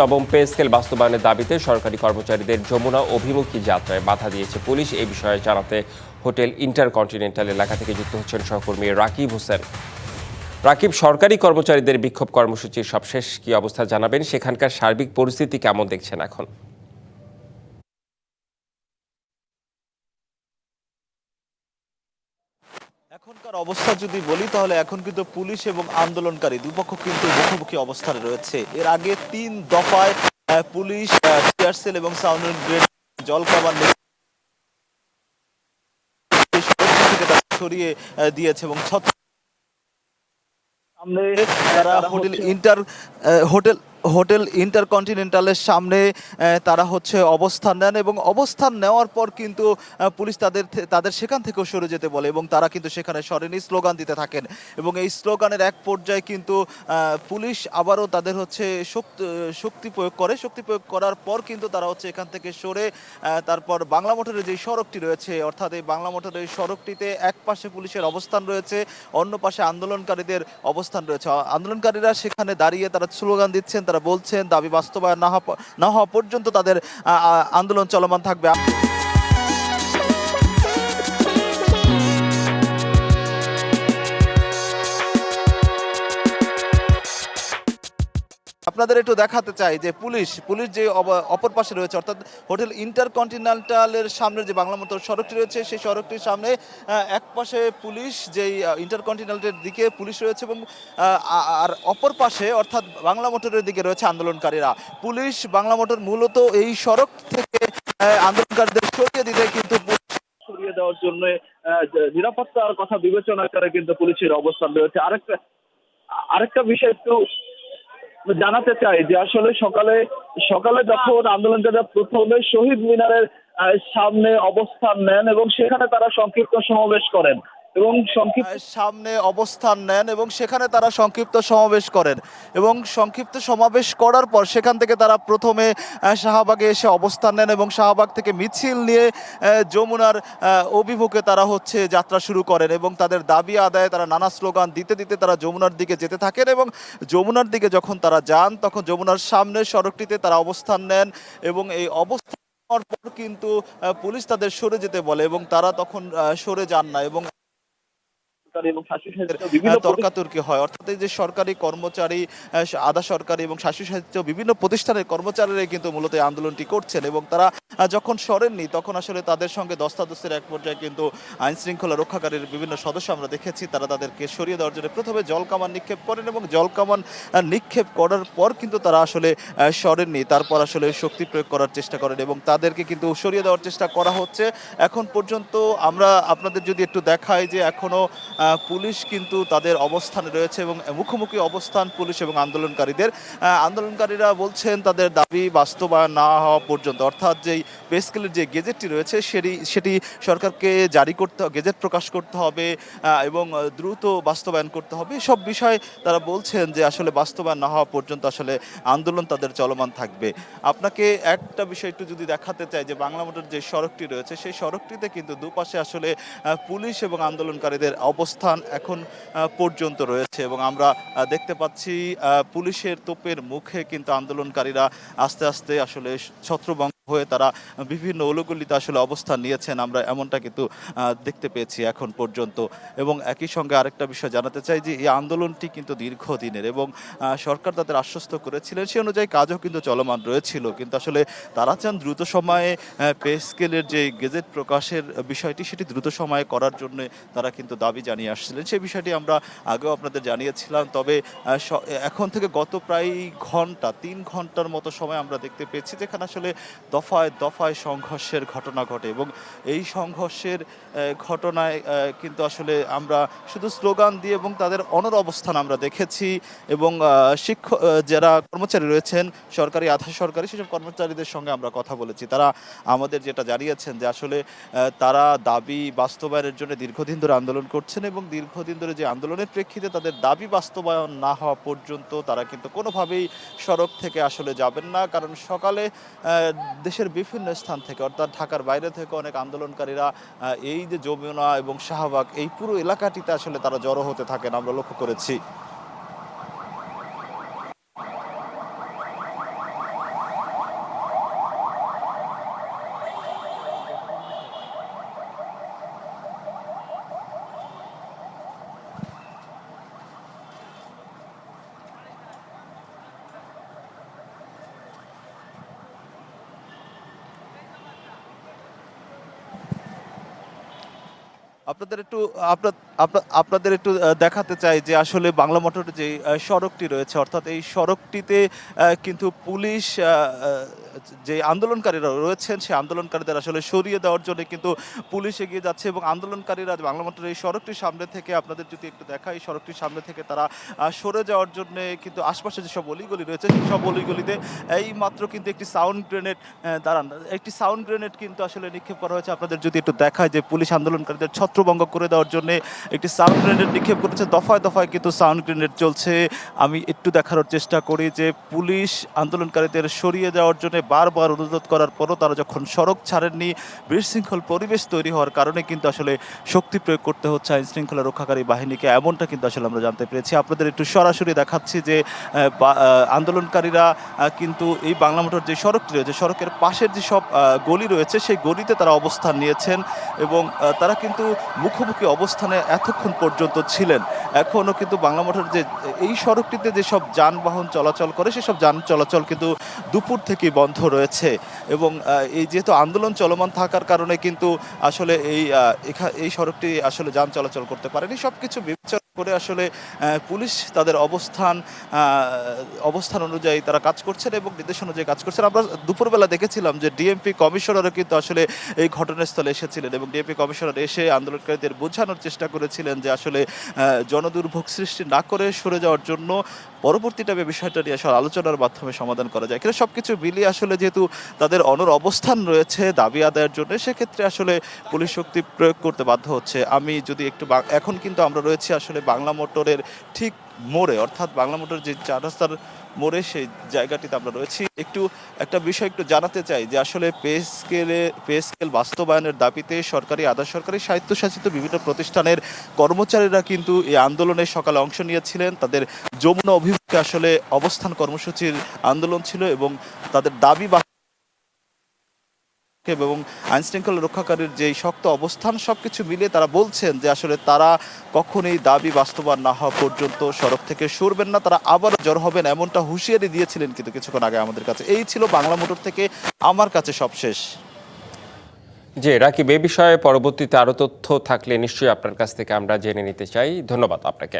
নবম pay scale বাস্তবায়নের দাবিতে সরকারি কর্মচারীদের যমুনা অভিমুখী যাত্রায় বাধা দিয়েছে পুলিশ। এই বিষয়ে জানাতে হোটেল ইন্টারকন্টিনেন্টাল এলাকা থেকে যুক্ত হচ্ছেন সহকর্মী রাকিব হোসেন। রাকিব, সরকারি কর্মচারীদের বিক্ষোভ কর্মসূচির সবশেষ কি অবস্থা জানাবেন? সেখানকার সার্বিক পরিস্থিতি কেমন দেখছেন এখন? এখনকার অবস্থা যদি বলি তাহলে এখন কিন্তু পুলিশ এবং আন্দোলনকারী দুপক্ষ কিন্তু মুখোমুখি অবস্থানে রয়েছে। এর আগে ৩ দফায় পুলিশ টিয়ার সেল এবং সাউন্ড গ্রেনেড জলকামান থেকে তারা সরিয়ে দিয়েছে এবং সামনে তারা হোটেল ইন্টারকন্টিনেন্টালের সামনে তারা অবস্থান নেন এবং অবস্থান নেওয়ার পর কিন্তু পুলিশ তাদের সেখান থেকেও সরে যেতে বলে এবং তারা কিন্তু সেখানে সরেনি, স্লোগান দিতে থাকেন এবং এই স্লোগানের এক পর্যায়ে কিন্তু পুলিশ আবারও তাদের শক্তি প্রয়োগ করার পর কিন্তু তারা এখান থেকে সরে তারপর বাংলা মোটরের যে সড়কটি রয়েছে, অর্থাৎ এই বাংলা মোটরের সড়কটিতে এক পাশে পুলিশের অবস্থান রয়েছে, অন্য পাশে আন্দোলনকারীদের অবস্থান রয়েছে। আন্দোলনকারীরা সেখানে দাঁড়িয়ে তারা স্লোগান দিচ্ছেন, তারা বলছেন দাবি বাস্তবায়ন না হওয়া পর্যন্ত তাদের আন্দোলন চলমান থাকবে। আপনাদের একটু দেখাতে চাই যে পুলিশ যে অপর পাশে রয়েছে, অর্থাৎ হোটেল ইন্টারকন্টিনেন্টালের সামনে যে বাংলা মোটর সড়কটি রয়েছে, সেই সড়কটির সামনে এক পাশে পুলিশ, যেই ইন্টারকন্টিনেন্টালের দিকে পুলিশ রয়েছে এবং আর অপর পাশে অর্থাৎ বাংলা মোটরের দিকে রয়েছে আন্দোলনকারীরা। পুলিশ বাংলা মোটর মূলত এই সড়ক থেকে আন্দোলনকারীদের সরিয়ে দিতে কিন্তু সরিয়ে দেওয়ার জন্য নিরাপত্তার কথা বিবেচনা করে কিন্তু পুলিশের অবস্থান রয়েছে। আরেকটা বিষয় একটু জানাতে চাই যে আসলে সকালে যখন আন্দোলনকারীরা প্রথমে শহীদ মিনারের সামনে অবস্থান নেন এবং সেখানে তারা সংক্ষিপ্ত সমাবেশ করেন এবং সংক্ষিপ্ত সমাবেশ করার পর সেখান থেকে তারা প্রথমে শাহবাগে এসে অবস্থান নেন এবং শাহবাগ থেকে মিছিল নিয়ে যমুনার অভিমুখে তারা যাত্রা শুরু করেন এবং তাদের দাবি আদায়ে তারা নানা স্লোগান দিতে দিতে তারা যমুনার দিকে যেতে থাকেন এবং যমুনার দিকে যখন তারা যান তখন যমুনার সামনের সড়কটিতে তারা অবস্থান নেন এবং এই অবস্থান নেওয়ার পর কিন্তু পুলিশ তাদের সরে যেতে বলে এবং তারা তখন সরে যান না এবং তর্কাতর্কি হয়। অর্থাৎ এই যে সরকারি কর্মচারী, আধা সরকারি এবং স্বায়ত্তশাসিত বিভিন্ন প্রতিষ্ঠানের কর্মচারীরা কিন্তু মূলত এই আন্দোলনটি করছেন এবং তারা যখন সরেননি তখন আসলে তাদের সঙ্গে ধস্তাধস্তির এক পর্যায়ে কিন্তু আইন শৃঙ্খলা রক্ষাকারীর বিভিন্ন সদস্য আমরা দেখেছি তারা তাদেরকে সরিয়ে দেওয়ার জন্য প্রথমে জলকামান নিক্ষেপ করেন এবং জলকামান নিক্ষেপ করার পর কিন্তু তারা আসলে সরেননি, তারপর আসলে শক্তি প্রয়োগ করার চেষ্টা করেন এবং তাদেরকে কিন্তু সরিয়ে দেওয়ার চেষ্টা করা হচ্ছে। এখন পর্যন্ত আমরা আপনাদের যদি একটু দেখাই যে এখনো পুলিশ কিন্তু তাদের অবস্থানে রয়েছে এবং মুখোমুখি অবস্থান পুলিশ এবং আন্দোলনকারীরা বলছেন তাদের দাবি বাস্তবায়ন না হওয়া পর্যন্ত, অর্থাৎ যেই পে স্কেলের যে গেজেটটি রয়েছে সেটি সরকারকে জারি করতে, গেজেট প্রকাশ করতে হবে এবং দ্রুত বাস্তবায়ন করতে হবে। সব বিষয় তারা বলছেন যে আসলে বাস্তবায়ন না হওয়া পর্যন্ত আসলে আন্দোলন তাদের চলমান থাকবে। আপনাকে একটা বিষয় একটু যদি দেখাতে চাই যে বাংলা মোটর যে সড়কটি রয়েছে সেই সড়কটিতে কিন্তু দুপাশে আসলে পুলিশ এবং আন্দোলনকারীদের অবস্থান এখন পর্যন্ত রয়েছে এবং আমরা দেখতে পাচ্ছি পুলিশের তোপের মুখে কিন্তু আন্দোলনকারীরা আস্তে আস্তে আসলে ছত্রভঙ্গ হয়ে তারা বিভিন্ন অলিগলিতে আসলে অবস্থান নিয়েছেন, আমরা এমনটা কিন্তু দেখতে পেয়েছি এখন পর্যন্ত। এবং একই সঙ্গে আরেকটা বিষয় জানাতে চাই যে এই আন্দোলনটি কিন্তু দীর্ঘদিনের এবং সরকার তাদের আশ্বস্ত করেছিলেন সে অনুযায়ী কাজও কিন্তু চলমান রয়েছিল, কিন্তু আসলে তারা চান দ্রুত সময়ে পে স্কেলের যে গেজেট প্রকাশের বিষয়টি সেটি দ্রুত সময়ে করার জন্য তারা কিন্তু দাবি জানিয়ে আসছিলেন। সেই বিষয়টি আমরা আগেও আপনাদের জানিয়েছিলাম, তবে এখন থেকে গত প্রায় 3 ঘন্টার মতো সময় আমরা দেখতে পেয়েছি যেখানে আসলে দফায় দফায় সংঘর্ষের ঘটনা ঘটে এবং এই সংঘর্ষের ঘটনায় কিন্তু আসলে আমরা শুধু স্লোগান দিয়ে এবং তাদের অনড় অবস্থান আমরা দেখেছি এবং শিক্ষক যারা কর্মচারী রয়েছেন সরকারি আধা সরকারি সেসব কর্মচারীদের সঙ্গে আমরা কথা বলেছি, তারা আমাদের যেটা জানিয়েছেন যে আসলে তারা দাবি বাস্তবায়নের জন্য দীর্ঘদিন ধরে আন্দোলন করছেন এবং দীর্ঘদিন ধরে যে আন্দোলনের প্রেক্ষিতে তাদের দাবি বাস্তবায়ন না হওয়া পর্যন্ত তারা কিন্তু কোনোভাবেই সড়ক থেকে আসলে যাবেন না, কারণ সকালে দেশের বিভিন্ন স্থান থেকে অর্থাৎ ঢাকার বাইরে থেকে অনেক আন্দোলনকারীরা এই যে যমুনা এবং শাহবাগ এই পুরো এলাকাটিতে আসলে তারা জড়ো হতে থাকেন, আমরা লক্ষ্য করেছি। আপনাদের একটু আপনাদের একটু দেখাতে চাই যে আসলে বাংলা মোটরের যে সড়কটি রয়েছে, অর্থাৎ এই সড়কটিতে কিন্তু পুলিশ যে আন্দোলনকারীরা রয়েছেন সেই আন্দোলনকারীদের আসলে সরিয়ে দেওয়ার জন্য কিন্তু পুলিশ এগিয়ে যাচ্ছে এবং আন্দোলনকারীরা বাংলা মোটরের এই সড়কটির সামনে থেকে আপনাদের যদি একটু দেখাই, সড়কটির সামনে থেকে তারা সরে যাওয়ার জন্য কিন্তু আশপাশে যেসব অলিগলি রয়েছে সেই সব অলিগলিতে এই মাত্র কিন্তু একটি সাউন্ড গ্রেনেড দাঁড়ান একটি সাউন্ড গ্রেনেড কিন্তু আসলে নিক্ষেপ করা হয়েছে। আপনাদের যদি একটু দেখায় যে পুলিশ আন্দোলনকারীদের ছত্রভঙ্গ করে দেওয়ার জন্য একটি সাউন্ড গ্রেনেড নিক্ষেপ করেছে। দফায় দফায় কিন্তু সাউন্ড গ্রেনেড চলছে। আমি একটু দেখানোর চেষ্টা করি যে পুলিশ আন্দোলনকারীদের সরিয়ে যাওয়ার জন্য বারবার অনুরোধ করার পরও তারা যখন সড়ক ছাড়েননি, বিশৃঙ্খল পরিবেশ তৈরি হওয়ার কারণে কিন্তু আসলে শক্তি প্রয়োগ করতে হচ্ছে আইন শৃঙ্খলা রক্ষাকারী বাহিনীকে, এমনটা কিন্তু আসলে আমরা জানতে পেরেছি। আপনাদের একটু সরাসরি দেখাচ্ছি যে আন্দোলনকারীরা কিন্তু এই বাংলা মোটর যে সড়কটি রয়েছে, সড়কের পাশের যে সব গলি রয়েছে সেই গলিতে তারা অবস্থান নিয়েছেন এবং তারা কিন্তু মুখোমুখি অবস্থানে এতক্ষণ পর্যন্ত ছিলেন। এখনও কিন্তু বাংলা মোটর যে এই সড়কটিতে যেসব যানবাহন চলাচল করে সেসব যান চলাচল কিন্তু দুপুর থেকেই বন্ধ রয়েছে এবং এই যেহেতু আন্দোলন চলমান থাকার কারণে কিন্তু আসলে এই সড়কটি আসলে যান চলাচল করতে পারেনি। সবকিছু বিবেচনা করে আসলে পুলিশ তাদের অবস্থান অনুযায়ী তারা কাজ করছেন এবং নির্দেশ অনুযায়ী কাজ করছেন। আমরা দুপুরবেলা দেখেছিলাম যে ডিএমপি কমিশনারও কিন্তু আসলে এই ঘটনাস্থলে এসেছিলেন এবং ডিএমপি কমিশনার এসে আন্দোলনকারীদের বোঝানোর চেষ্টা করেছিলেন যে আসলে জনদুর্ভোগ সৃষ্টি না করে সরে যাওয়ার জন্য পরবর্তীটা বিষয়টা নিয়ে আসলে আলোচনার মাধ্যমে সমাধান করা যায়। কিন্তু সবকিছু মিলিয়ে আসলে যেহেতু তাদের অনর অবস্থান রয়েছে দাবি আদায়ের জন্য, সেক্ষেত্রে আসলে পুলিশ শক্তি প্রয়োগ করতে বাধ্য হচ্ছে। আমি যদি একটু এখন কিন্তু আমরা রয়েছি আসলে বাংলা মোটরের ঠিক মোড়ে, অর্থাৎ বাংলা মোটর যে চার রাস্তার মোড়ে সেই জায়গাটিতে আমরা রয়েছি। একটা বিষয় একটু জানাতে চাই যে আসলে পে স্কেল বাস্তবায়নের দাবিতে সরকারি আধা সরকারি স্বায়ত্তশাসিত বিভিন্ন প্রতিষ্ঠানের কর্মচারীরা কিন্তু এই আন্দোলনে সকালে অংশ নিয়েছিলেন। তাদের যমুনা অভিমুখে আসলে অবস্থান কর্মসূচির আন্দোলন ছিল এবং তাদের দাবি এবং আইন শৃঙ্খলা রক্ষাকারীর যে শক্ত অবস্থান সবকিছু মিলিয়ে তারা বলছেন যে আসলে তারা কখনোই দাবি বাস্তবায়ন না হওয়া পর্যন্ত সড়ক থেকে সরবেন না, তারা আবারও জড়ো হবেন, এমনটা হুঁশিয়ারি দিয়েছিলেন কিন্তু কিছুক্ষণ আগে আমাদের কাছে। এই ছিল বাংলা মোটর থেকে আমার কাছে সবশেষ। যে রাকিব, এ বিষয়ে পরবর্তীতে আরো তথ্য থাকলে নিশ্চয়ই আপনার কাছ থেকে আমরা জেনে নিতে চাই। ধন্যবাদ আপনাকে।